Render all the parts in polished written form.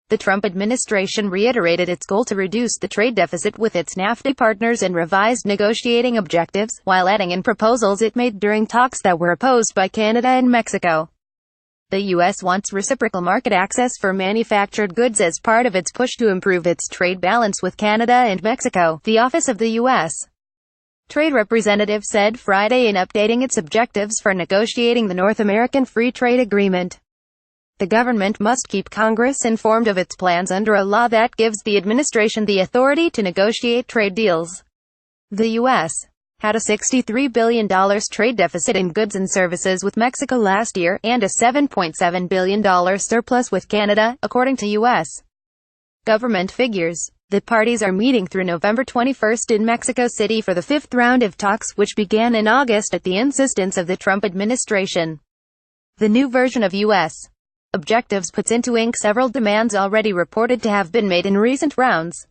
The Trump administration reiterated its goal to reduce the trade deficit with its Nafta partners and revised negotiating objectives, while adding in proposals it made during talks that were opposed by Canada and Mexico. The U.S. wants reciprocal market access for manufactured goods as part of its push to improve its trade balance with Canada and Mexico, the Office of the U.S. Trade Representative said Friday in updating its objectives for negotiating the North American Free Trade Agreement. The government must keep Congress informed of its plans under a law that gives the administration the authority to negotiate trade deals. The U.S. had a $63 billion trade deficit in goods and services with Mexico last year, and a $7.7 billion surplus with Canada, according to U.S. government figures. The parties are meeting through November 21 in Mexico City for the fifth round of talks, which began in August at the insistence of the Trump administration. The new version of U.S. objectives puts into ink several demands already reported to have been made in recent rounds.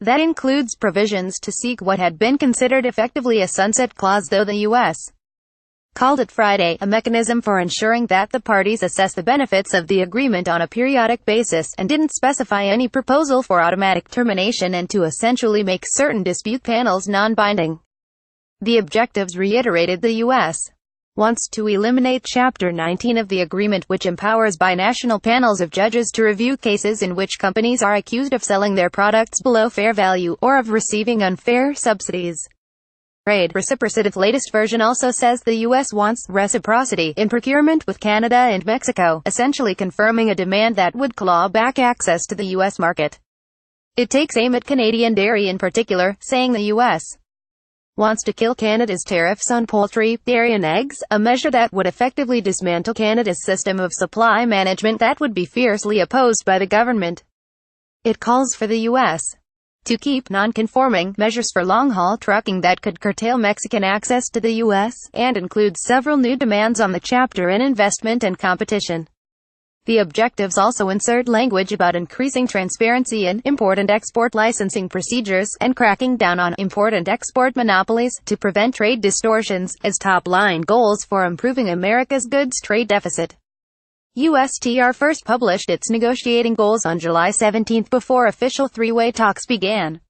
That includes provisions to seek what had been considered effectively a sunset clause, though the U.S. called it Friday a mechanism for ensuring that the parties assess the benefits of the agreement on a periodic basis, and didn't specify any proposal for automatic termination and to essentially make certain dispute panels non-binding. The objectives reiterated the U.S. wants to eliminate Chapter 19 of the agreement, which empowers binational panels of judges to review cases in which companies are accused of selling their products below fair value, or of receiving unfair subsidies. Trade reciprocity latest version also says the U.S. wants reciprocity in procurement with Canada and Mexico, essentially confirming a demand that would claw back access to the U.S. market. It takes aim at Canadian dairy in particular, saying the U.S. wants to kill Canada's tariffs on poultry, dairy and eggs, a measure that would effectively dismantle Canada's system of supply management that would be fiercely opposed by the government. It calls for the U.S. to keep non-conforming measures for long-haul trucking that could curtail Mexican access to the U.S., and includes several new demands on the chapter in investment and competition. The objectives also insert language about increasing transparency in import and export licensing procedures, and cracking down on import and export monopolies, to prevent trade distortions, as top-line goals for improving America's goods trade deficit. USTR first published its negotiating goals on July 17 before official three-way talks began.